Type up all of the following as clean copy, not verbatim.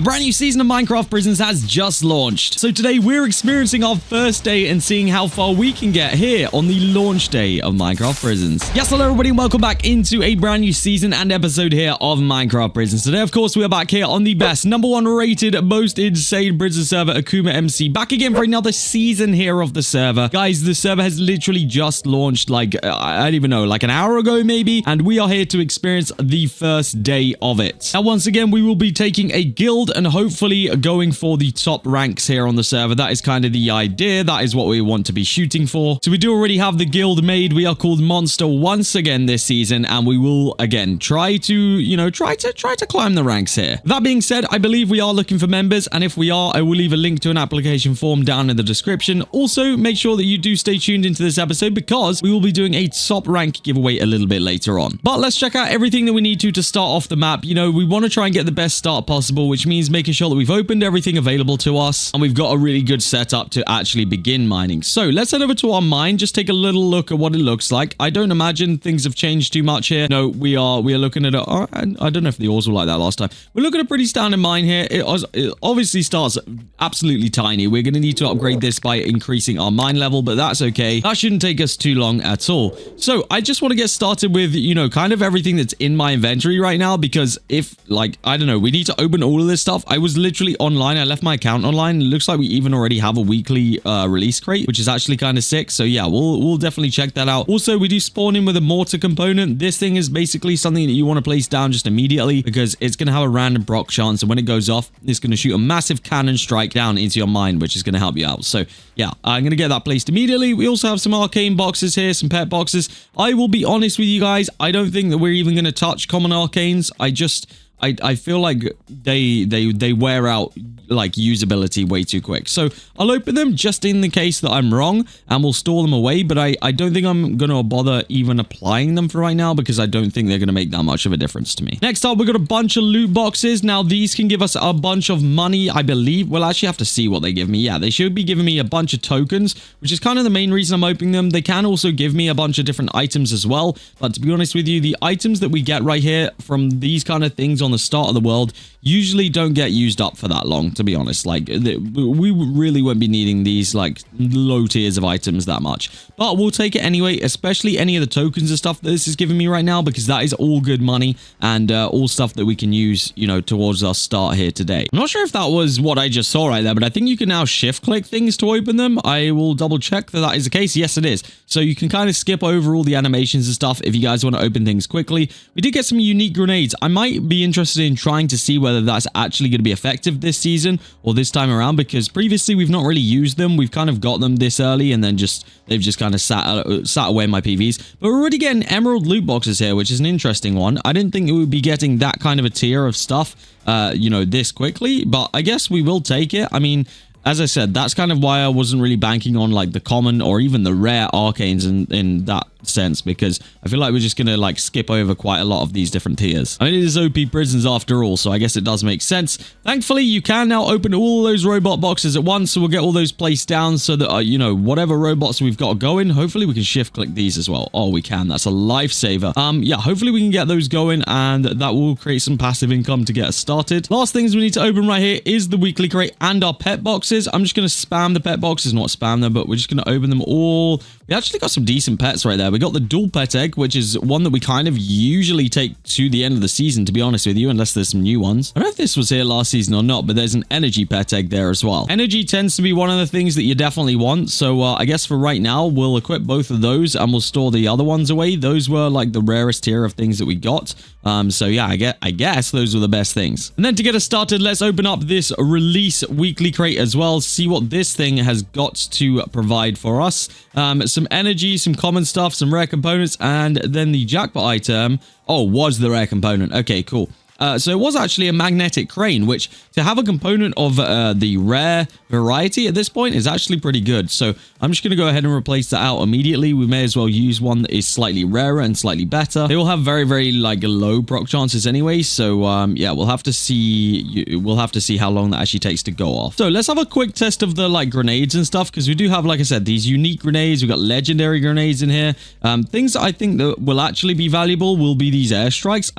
A brand new season of Minecraft Prisons has just launched. So today we're experiencing our first day and seeing how far we can get here on the launch day of Minecraft Prisons. Yes, hello everybody and welcome back into a brand new season and episode here of Minecraft Prisons. Today, of course, we are back here on the best, #1 rated, most insane prison server, AkumaMC. Back again for another season here of the server. Guys, the server has literally just launched like, I don't even know, like an hour ago maybe. And we are here to experience the first day of it. Now, once again, we will be taking a guild and hopefully going for the top ranks here on the server. That is kind of the idea. That is what we want to be shooting for. So we do already have the guild made. We are called Monster once again this season, and we will again try to, try to climb the ranks here. That being said, I believe we are looking for members, and if we are, I will leave a link to an application form down in the description. Also, make sure that you do stay tuned into this episode because we will be doing a top rank giveaway a little bit later on. But let's check out everything that we need to start off the map. We want to try and get the best start possible, which means making sure that we've opened everything available to us and we've got a really good setup to actually begin mining. So let's head over to our mine, just take a little look at what it looks like. I don't imagine things have changed too much here. No, we are looking at I don't know if the ores were like that last time. We're looking at a pretty standard mine here. It obviously starts absolutely tiny. We're going to need to upgrade this by increasing our mine level, but that's okay. That shouldn't take us too long at all. So I just want to get started with, kind of everything that's in my inventory right now, because if, I don't know, we need to open all of this stuff. I was literally online. I left my account online. It looks like we even already have a weekly release crate, which is actually kind of sick. So yeah, we'll definitely check that out. Also, we do spawn in with a mortar component. This thing is basically something that you want to place down just immediately because it's going to have a random proc chance. And when it goes off, it's going to shoot a massive cannon strike down into your mine, which is going to help you out. So yeah, I'm going to get that placed immediately. We also have some arcane boxes here, some pet boxes. I will be honest with you guys. I don't think that we're even going to touch common arcanes. I feel like they wear out usability way too quick. So I'll open them just in the case that I'm wrong and we'll store them away. But I don't think I'm going to bother even applying them for right now because I don't think they're going to make that much of a difference to me. Next up, we've got a bunch of loot boxes. Now these can give us a bunch of money, I believe. We'll actually have to see what they give me. Yeah, they should be giving me a bunch of tokens, which is kind of the main reason I'm opening them. They can also give me a bunch of different items as well. But to be honest with you, the items that we get right here from these kind of things on the start of the world usually don't get used up for that long, to be honest. We really won't be needing these low tiers of items that much, but we'll take it anyway, especially any of the tokens and stuff that this is giving me right now, because that is all good money and all stuff that we can use towards our start here today. I'm not sure if that was what I just saw right there, but I think you can now shift click things to open them. I will double check that is the case. Yes, it is. So you can kind of skip over all the animations and stuff if you guys want to open things quickly. We did get some unique grenades. I might be interested in trying to see whether that's actually going to be effective this season or this time around, because previously we've not really used them. We've kind of got them this early and then they've just kind of sat away my PVs. But we're already getting emerald loot boxes here, which is an interesting one. I didn't think it would be getting that kind of a tier of stuff this quickly, but I guess we will take it. I mean, as I said, that's kind of why I wasn't really banking on the common or even the rare arcanes in that sense, because I feel like we're just gonna skip over quite a lot of these different tiers. I mean, it is OP Prisons after all, so I guess it does make sense. Thankfully, you can now open all those robot boxes at once, so we'll get all those placed down so that whatever robots we've got going, hopefully we can shift click these as well. Oh, we can. That's a lifesaver. Yeah, hopefully we can get those going and that will create some passive income to get us started. Last things we need to open right here is the weekly crate and our pet boxes. I'm just going to spam the pet boxes, not spam them, but we're just going to open them all. We actually got some decent pets right there. We got the dual pet egg, which is one that we kind of usually take to the end of the season, to be honest with you, unless there's some new ones. I don't know if this was here last season or not, but there's an energy pet egg there as well. Energy tends to be one of the things that you definitely want. So I guess for right now, we'll equip both of those and we'll store the other ones away. Those were the rarest tier of things that we got. So yeah, I guess those were the best things. And then to get us started, let's open up this release weekly crate as well. See what this thing has got to provide for us. Some energy, some common stuff, some rare components, and then the jackpot item. Oh, was the rare component. Okay, cool. So it was actually a magnetic crane, which to have a component of the rare variety at this point is actually pretty good. So I'm just going to go ahead and replace that out immediately. We may as well use one that is slightly rarer and slightly better. They will have very, very low proc chances anyway. So yeah, we'll have to see how long that actually takes to go off. So let's have a quick test of the grenades and stuff, because we do have, like I said, these unique grenades. We've got legendary grenades in here. Things that I think that will actually be valuable will be these airstrikes.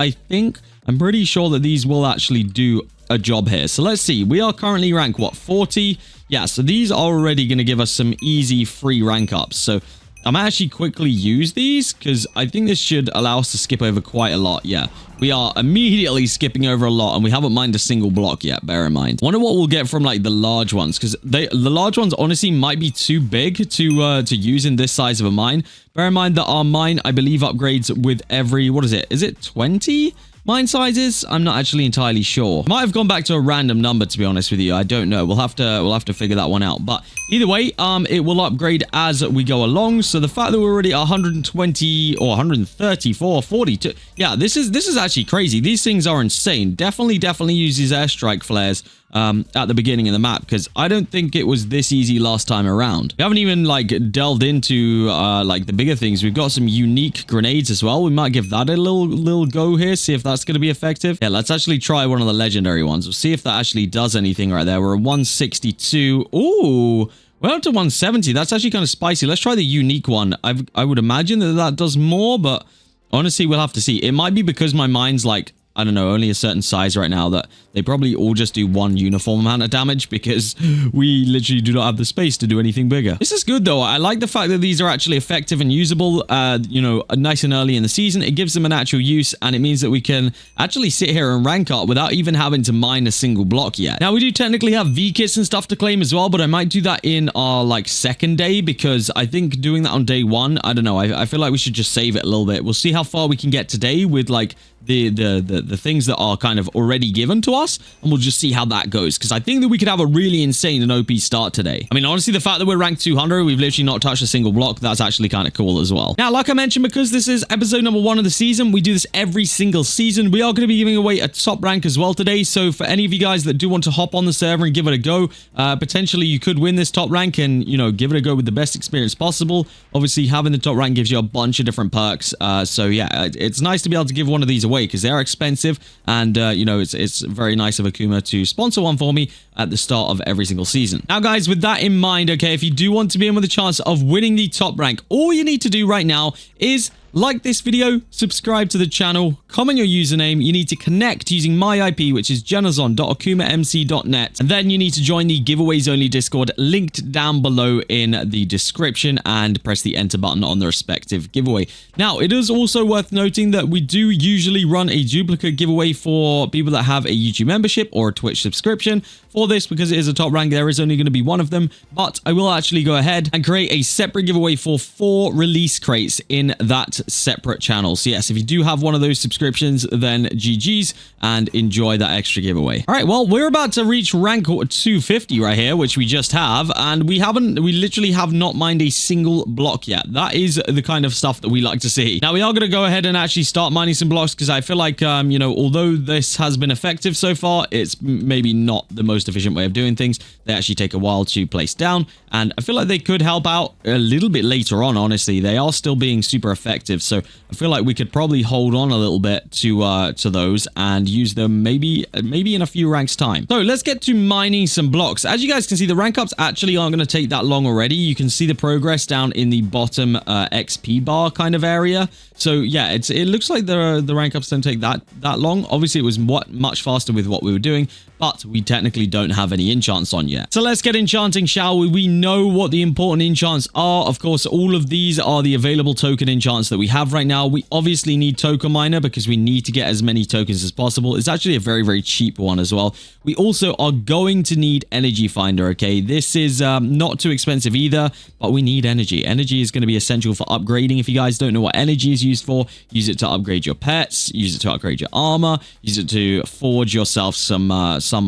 I'm pretty sure that these will actually do a job here. So let's see. We are currently rank, what, 40? Yeah, so these are already going to give us some easy free rank ups. So I'm actually quickly use these because I think this should allow us to skip over quite a lot. Yeah, we are immediately skipping over a lot and we haven't mined a single block yet, bear in mind. Wonder what we'll get from like the large ones, because the large ones honestly might be too big to use in this size of a mine. Bear in mind that our mine, I believe, upgrades with every, what is it? Is it 20? Mine sizes? I'm not actually entirely sure. Might have gone back to a random number, to be honest with you. I don't know. We'll have to figure that one out. But either way, it will upgrade as we go along. So the fact that we're already 120 or 134, 42. Yeah, this is actually crazy. These things are insane. Definitely use these airstrike flares at the beginning of the map, because I don't think it was this easy last time around. We haven't even like delved into like the bigger things. We've got some unique grenades as well. We might give that a little go here, see if that's going to be effective. Yeah, let's actually try one of the legendary ones. We'll see if that actually does anything right there. We're at 162. Ooh, we're up to 170. That's actually kind of spicy. Let's try the unique one. I would imagine that does more, but honestly, we'll have to see. It might be because my mine's like, I don't know, only a certain size right now, that they probably all just do one uniform amount of damage because we literally do not have the space to do anything bigger. This is good though. I like the fact that these are actually effective and usable, you know, nice and early in the season. It gives them an actual use, and it means that we can actually sit here and rank up without even having to mine a single block yet. Now, we do technically have V-kits and stuff to claim as well, but I might do that in our like second day, because I think doing that on day one, I don't know, I feel like we should just save it a little bit. We'll see how far we can get today with like the things that are kind of already given to us, and we'll just see how that goes, because I think that we could have a really insane and OP start today. I mean, honestly, the fact that we're ranked 200, we've literally not touched a single block, that's actually kind of cool as well. Now, like I mentioned, because this is episode number 1 of the season, we do this every single season. We are going to be giving away a top rank as well today, so for any of you guys that do want to hop on the server and give it a go, potentially you could win this top rank and, you know, give it a go with the best experience possible. Obviously, having the top rank gives you a bunch of different perks, so yeah, it's nice to be able to give one of these away, because they are expensive, and you know, it's very nice of Akuma to sponsor one for me at the start of every single season. Now guys, with that in mind, okay, if you do want to be in with a chance of winning the top rank, all you need to do right now is like this video, subscribe to the channel, comment your username. You need to connect using my IP, which is generzon.akumamc.net, and then you need to join the giveaways only Discord linked down below in the description, and press the enter button on the respective giveaway. Now, it is also worth noting that we do usually run a duplicate giveaway for people that have a YouTube membership or a Twitch subscription. For this, because it is a top rank, there is only going to be one of them, but I will actually go ahead and create a separate giveaway for 4 release crates in that separate channel. So yes, if you do have one of those subscriptions, then GG's and enjoy that extra giveaway. All right, well, we're about to reach rank 250 right here, which we just have, and we literally have not mined a single block yet. That is the kind of stuff that we like to see. Now, we are going to go ahead and actually start mining some blocks, because I feel like, you know, although this has been effective so far, it's maybe not the most efficient way of doing things. They actually take a while to place down, and I feel like they could help out a little bit later on. Honestly, they are still being super effective, so I feel like we could probably hold on a little bit to those and use them maybe in a few ranks time. So let's get to mining some blocks. As you guys can see, the rank ups actually aren't going to take that long already. You can see the progress down in the bottom XP bar kind of area. So yeah, it looks like the rank ups don't take that long. Obviously, it was much faster with what we were doing, but we technically don't have any enchants on yet. So let's get enchanting, shall we? We know what the important enchants are. Of course, all of these are the available token enchants that we have right now. We obviously need token miner, because we need to get as many tokens as possible. It's actually a very, very cheap one as well. We also are going to need energy finder, okay? This is not too expensive either, but we need energy. Energy is going to be essential for upgrading. If you guys don't know what energy is used for, use it to upgrade your pets, use it to upgrade your armor, use it to forge yourself some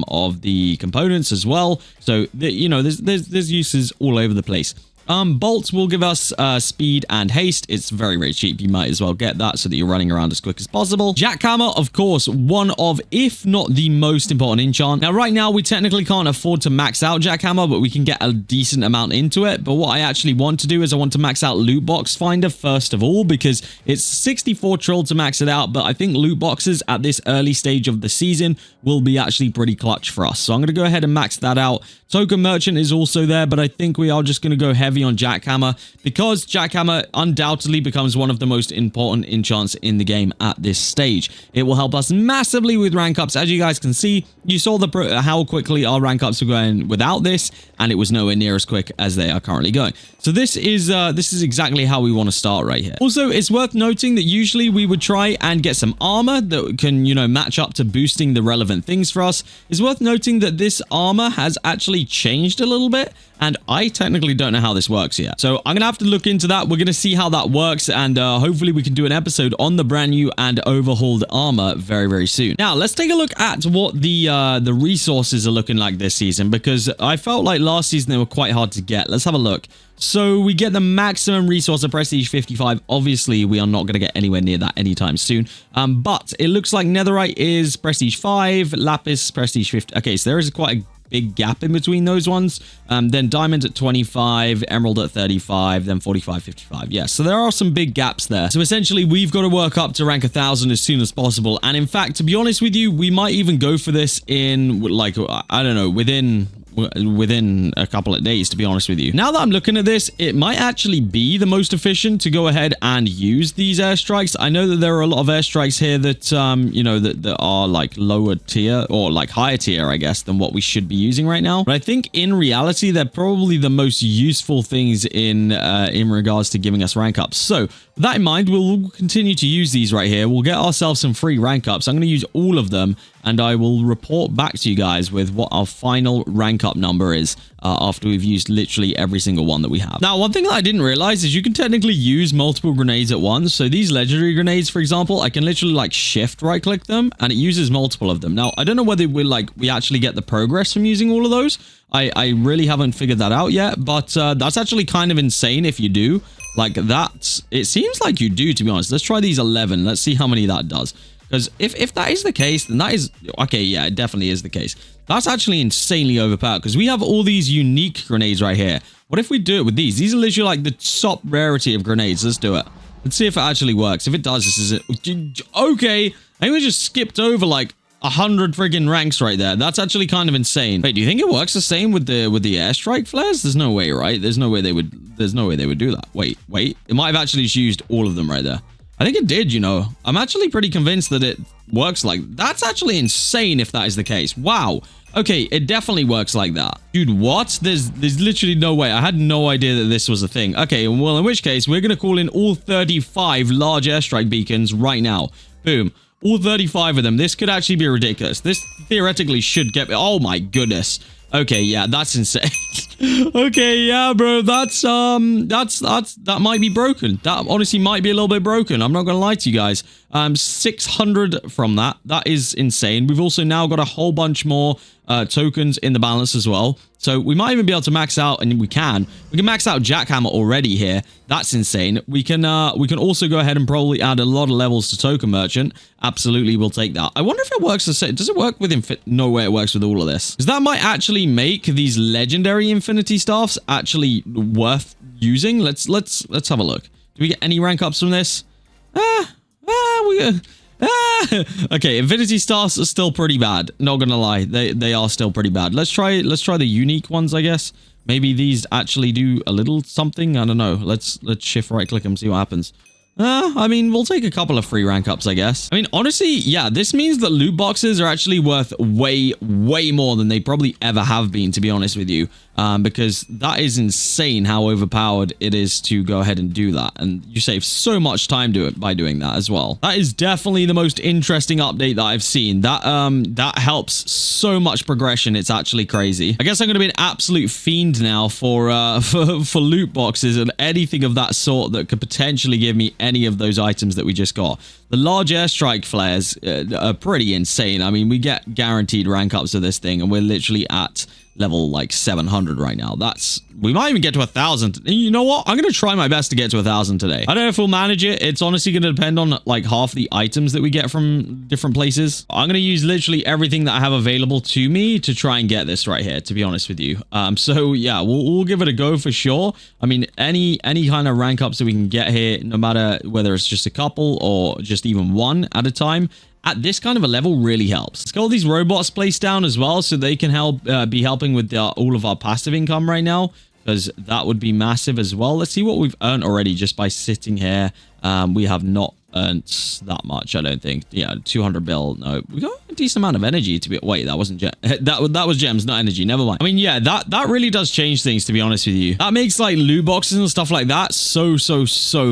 of the components as well. So you know, there's uses all over the place. Bolts will give us speed and haste. It's very, very cheap. You might as well get that so that you're running around as quick as possible. Jackhammer, of course, one of, if not the most important enchant. Now, right now, we technically can't afford to max out Jackhammer, but we can get a decent amount into it. But what I actually want to do is I want to max out Loot Box Finder first of all, because it's 64 trill to max it out. But I think loot boxes at this early stage of the season will be actually pretty clutch for us. So I'm going to go ahead and max that out. Token Merchant is also there, but I think we are just going to go heavy heavy on Jackhammer because Jackhammer undoubtedly becomes one of the most important enchants in the game at this stage. It will help us massively with rank ups. As you guys can see, you saw how quickly our rank ups were going without this, and it was nowhere near as quick as they are currently going. So this is exactly how we want to start right here. Also, it's worth noting that usually we would try and get some armor that can, you know, match up to boosting the relevant things for us. It's worth noting that this armor has actually changed a little bit, and I technically don't know how this works yet. So I'm gonna have to look into that. We're gonna see how that works, and hopefully we can do an episode on the brand new and overhauled armor very, very soon. Now let's take a look at what the resources are looking like this season, because I felt like last season they were quite hard to get. Let's have a look. So we get the maximum resource of prestige 55. Obviously, we are not going to get anywhere near that anytime soon. But it looks like netherite is prestige 5, lapis prestige 50. Okay, so there is quite a big gap in between those ones. Then diamond at 25, emerald at 35, then 45, 55. Yeah, so there are some big gaps there. So essentially, we've got to work up to rank 1,000 as soon as possible. And in fact, to be honest with you, we might even go for this in, like, I don't know, within a couple of days, to be honest with you. Now that I'm looking at this, it might actually be the most efficient to go ahead and use these airstrikes. I know that there are a lot of airstrikes here that, you know, that are like lower tier or like higher tier, I guess, than what we should be using right now. But I think in reality, they're probably the most useful things in regards to giving us rank ups. So with that in mind, we'll continue to use these right here. We'll get ourselves some free rank ups. I'm going to use all of them, and I will report back to you guys with what our final rank up number is after we've used literally every single one that we have. Now, one thing that I didn't realize is you can technically use multiple grenades at once. So these legendary grenades, for example, I can literally like shift right click them and it uses multiple of them. Now, I don't know whether we actually get the progress from using all of those. I really haven't figured that out yet, but that's actually kind of insane if you do. Like that, it seems like you do, to be honest. Let's try these 11. Let's see how many that does. Because if that is the case, then that is... Okay, yeah, it definitely is the case. That's actually insanely overpowered, because we have all these unique grenades right here. What if we do it with these? These are literally like the top rarity of grenades. Let's do it. Let's see if it actually works. If it does, this is it. Okay, I think we just skipped over like 100 friggin' ranks right there. That's actually kind of insane. Wait, do you think it works the same with the airstrike flares? There's no way, right? There's no way they would do that. Wait. It might have actually just used all of them right there. I think it did, you know. I'm actually pretty convinced that it works like... That's actually insane if that is the case. Wow. Okay, it definitely works like that. Dude, what? There's literally no way. I had no idea that this was a thing. Okay, well, in which case, we're going to call in all 35 large airstrike beacons right now. Boom. All 35 of them. This could actually be ridiculous. This theoretically should get... Oh my goodness. Okay, yeah, that's insane. Okay, yeah, bro, that might be broken. That honestly might be a little bit broken. I'm not gonna lie to you guys. 600 from that. That is insane. We've also now got a whole bunch more tokens in the balance as well. So we might even be able to max out, and we can max out Jackhammer already here. That's insane. We can also go ahead and probably add a lot of levels to Token Merchant. Absolutely, we'll take that. I wonder if it works the same. Does it work with No way it works with all of this. Because that might actually make these legendary Infinity Staffs actually worth using. Let's have a look. Do we get any rank ups from this? Okay, Infinity Stars are still pretty bad. Not gonna lie, they are still pretty bad. Let's try the unique ones, I guess. Maybe these actually do a little something. I don't know. Let's shift right click them, see what happens. I mean, we'll take a couple of free rank ups, I guess. I mean, honestly, yeah, this means that loot boxes are actually worth way more than they probably ever have been, to be honest with you. Because that is insane how overpowered it is to go ahead and do that. And you save so much time by doing that as well. That is definitely the most interesting update that I've seen. That helps so much progression. It's actually crazy. I guess I'm going to be an absolute fiend now for loot boxes and anything of that sort that could potentially give me any of those items that we just got. The large airstrike flares are pretty insane. I mean, we get guaranteed rank ups of this thing, and we're literally at level like 700 right now. We might even get to 1,000. You know what? I'm going to try my best to get to 1,000 today. I don't know if we'll manage it. It's honestly going to depend on like half the items that we get from different places. I'm going to use literally everything that I have available to me to try and get this right here, to be honest with you. So yeah, we'll give it a go for sure. I mean, any kind of rank ups that we can get here, no matter whether it's just a couple or just even one at a time, at this kind of a level really helps. Let's get all these robots placed down as well, so they can be helping with all of our passive income right now. because that would be massive as well. Let's see what we've earned already just by sitting here. We have not earned that much, I don't think. Yeah, 200 bill. No, we got a decent amount of energy to be. Wait, that wasn't that was gems, not energy. Never mind. I mean, yeah, that really does change things, to be honest with you. That makes like loot boxes and stuff like that so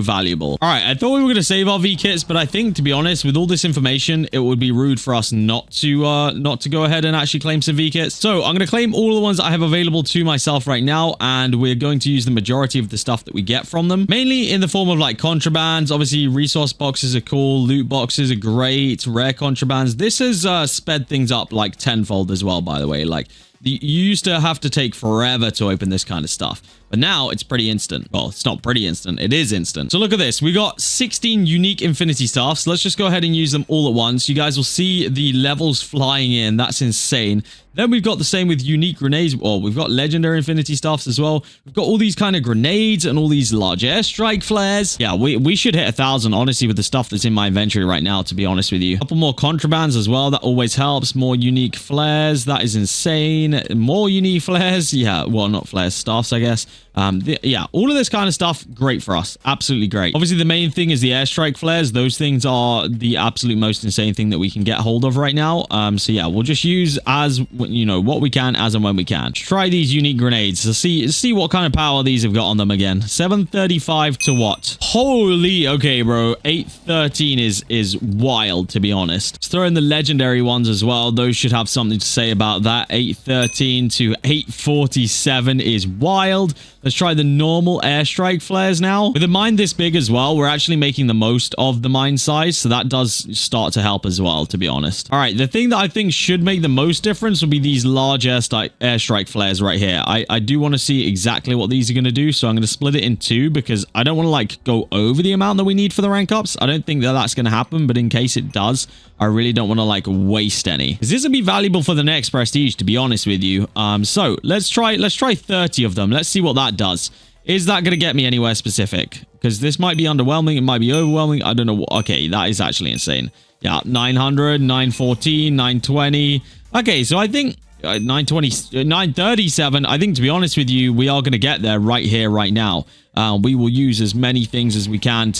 valuable. All right, I thought we were gonna save our V kits, but I think, to be honest, with all this information, it would be rude for us not to go ahead and actually claim some V kits. So I'm gonna claim all the ones I have available to myself right now, and we're going to use the majority of the stuff that we get from them, mainly in the form of like contrabands. Obviously, resource boxes are cool, loot boxes are great, rare contrabands. This has sped things up like tenfold as well, by the way. Like, you used to have to take forever to open this kind of stuff, but now it's pretty instant. Well, it's not pretty instant, it is instant. So look at this, we got 16 unique infinity staffs. Let's just go ahead and use them all at once. You guys will see the levels flying in. That's insane. Then we've got the same with unique grenades. Well, we've got legendary infinity staffs as well. We've got all these kind of grenades and all these large airstrike flares. Yeah, we should hit 1,000, honestly, with the stuff that's in my inventory right now, to be honest with you. A couple more contrabands as well. That always helps. More unique flares. That is insane. More unique flares. Yeah, well, not flares, staffs, I guess. Yeah, all of this kind of stuff, great for us. Absolutely great. Obviously, the main thing is the airstrike flares. Those things are the absolute most insane thing that we can get hold of right now. So yeah, we'll just use as, you know, what we can as and when we can. Try these unique grenades to see what kind of power these have got on them again. 735 to what? Holy, okay, bro. 813 is wild, to be honest. Let's throw in the legendary ones as well. Those should have something to say about that. 813 to 847 is wild. Let's try the normal airstrike flares now. With a mine this big as well, we're actually making the most of the mine size, so that does start to help as well, to be honest. All right, the thing that I think should make the most difference will be these large airstrike flares right here. I do want to see exactly what these are going to do, so I'm going to split it in two because I don't want to like go over the amount that we need for the rank ups. I don't think that that's going to happen, but in case it does, I really don't want to like waste any, because this will be valuable for the next prestige, to be honest with you. So let's try 30 of them. Let's see what that does. Is that going to get me anywhere specific? Because this might be underwhelming, it might be overwhelming, I don't know. Okay, that is actually insane. Yeah, 900, 914, 920. Okay, so I think 920, 937. I think, to be honest with you, we are going to get there right here, right now. We will use as many things as we can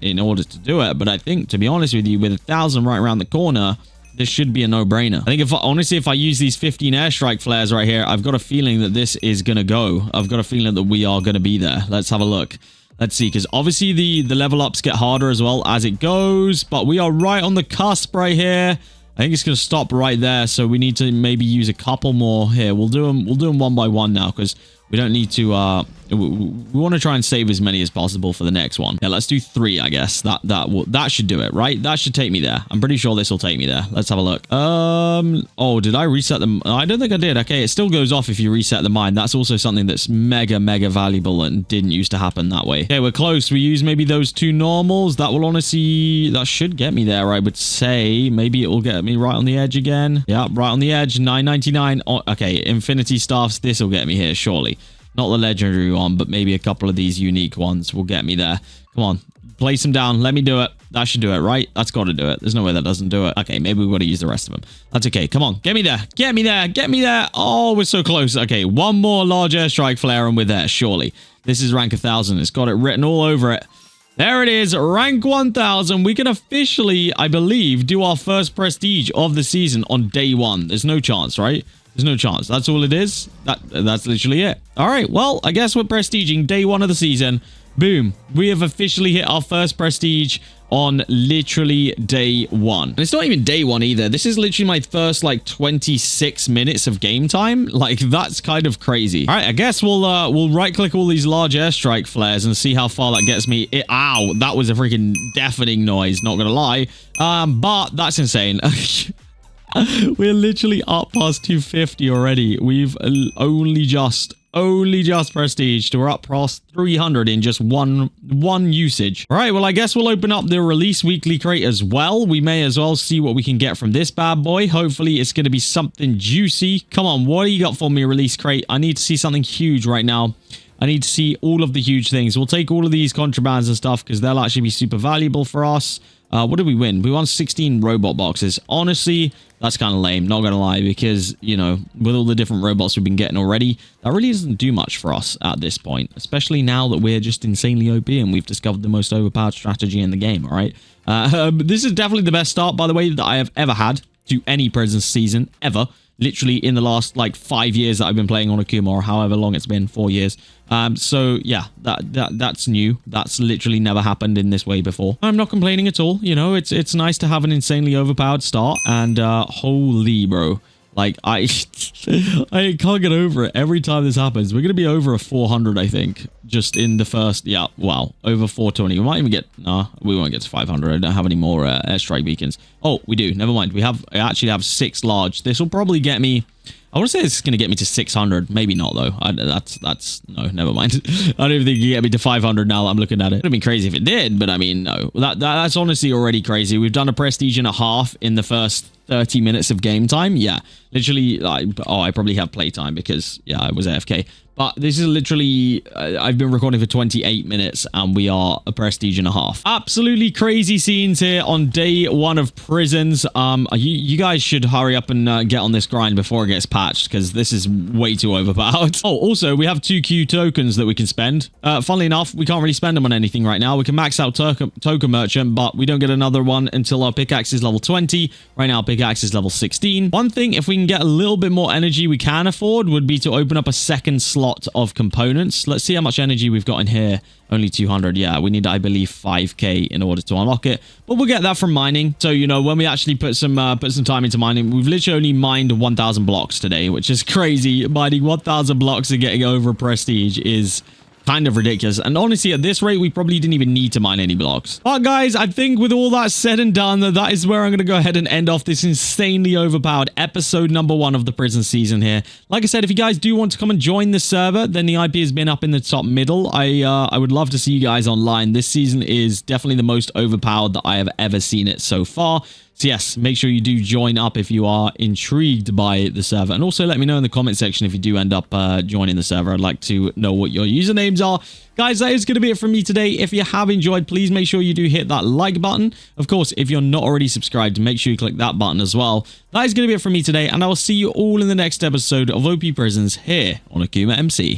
in order to do it. But I think, to be honest with you, with 1,000 right around the corner, this should be a no-brainer. I think honestly, if I use these 15 airstrike flares right here, I've got a feeling that this is going to go. I've got a feeling that we are going to be there. Let's have a look. Let's see, because obviously the level ups get harder as well as it goes, but we are right on the cusp right here. I think it's going to stop right there, so we need to maybe use a couple more here. We'll do them one by one now, because we don't need to we want to try and save as many as possible for the next one. Yeah, let's do 3, I guess. That should do it, right? That should take me there. I'm pretty sure this will take me there. Let's have a look. Oh, did I reset them? I don't think I did. Okay, it still goes off if you reset the mine. That's also something that's mega valuable and didn't used to happen that way. Okay, we're close. We use maybe those 2 normals. That will honestly, that should get me there, I would say. Maybe it will get me right on the edge again. Yeah, right on the edge. 999. Oh, okay, infinity staffs. This will get me here, surely. Not the legendary one, but maybe a couple of these unique ones will get me there. Come on, place them down. Let me do it. That should do it, right? That's got to do it. There's no way that doesn't do it. Okay, maybe we've got to use the rest of them. That's okay. Come on, get me there. Get me there. Get me there. Oh, we're so close. Okay, one more large airstrike flare and we're there, surely. This is rank 1,000. It's got it written all over it. There it is, rank 1,000. We can officially, I believe, do our first prestige of the season on day 1. There's no chance, right? There's no chance. That's all it is. That's literally it. All right. Well, I guess we're prestiging day 1 of the season. Boom. We have officially hit our first prestige on literally day 1. And it's not even day 1 either. This is literally my first like 26 minutes of game time. Like, that's kind of crazy. All right. I guess we'll right click all these large airstrike flares and see how far that gets me. Ow. That was a freaking deafening noise. Not going to lie. But that's insane. We're literally up past 250 already. We've only just prestiged. We're up past 300 in just one usage. All right, well, I guess we'll open up the release weekly crate as well. We may as well see what we can get from this bad boy. Hopefully, it's going to be something juicy. Come on, what do you got for me, release crate? I need to see something huge right now. I need to see all of the huge things. We'll take all of these contrabands and stuff because they'll actually be super valuable for us. What did we win? We won 16 robot boxes. Honestly, that's kind of lame, not gonna lie, because, you know, with all the different robots we've been getting already, that really doesn't do much for us at this point, especially now that we're just insanely OP and we've discovered the most overpowered strategy in the game, all right? This is definitely the best start, by the way, that I have ever had to any prison season, ever. Literally in the last, like, 5 years that I've been playing on Akuma, or however long it's been, 4 years. So, yeah, that's new. That's literally never happened in this way before. I'm not complaining at all. You know, it's nice to have an insanely overpowered start. And, holy, bro. Like, I can't get over it every time this happens. We're going to be over a 400, I think, just in the first, yeah, wow, over 420. We might even get, nah, we won't get to 500. I don't have any more airstrike beacons. Oh, we do. Never mind. I actually have 6 large. This will probably get me, I want to say this is going to get me to 600. Maybe not, though. No, never mind. I don't even think you get me to 500 now that I'm looking at it. It would be crazy if it did, but I mean, no. That's honestly already crazy. We've done a prestige and a half in the first 30 minutes of game time. Yeah, literally, I probably have playtime because, yeah, I was AFK. But this is literally, I've been recording for 28 minutes and we are a prestige and a half. Absolutely crazy scenes here on day 1 of prisons. You guys should hurry up and get on this grind before it gets patched because this is way too overpowered. Oh, also, we have 2Q tokens that we can spend. Funnily enough, we can't really spend them on anything right now. We can max out token merchant, but we don't get another one until our pickaxe is level 20. Right now, pickaxe is level 16. One thing, if we can get a little bit more energy we can afford, would be to open up a second slot of components. Let's see how much energy we've got in here. Only 200. Yeah, we need, I believe, 5k in order to unlock it, but we'll get that from mining. So, you know, when we actually put some time into mining, we've literally only mined 1,000 blocks today, which is crazy. Mining 1,000 blocks and getting over prestige is kind of ridiculous. And honestly, at this rate, we probably didn't even need to mine any blocks. But guys, I think with all that said and done, that is where I'm going to go ahead and end off this insanely overpowered episode number 1 of the prison season here. Like I said, if you guys do want to come and join the server, then the IP has been up in the top middle. I would love to see you guys online. This season is definitely the most overpowered that I have ever seen it so far. So yes, make sure you do join up if you are intrigued by the server. And also let me know in the comment section if you do end up joining the server. I'd like to know what your usernames are. Guys, that is going to be it from me today. If you have enjoyed, please make sure you do hit that like button. Of course, if you're not already subscribed, make sure you click that button as well. That is going to be it from me today, and I will see you all in the next episode of OP Prisons here on AkumaMC.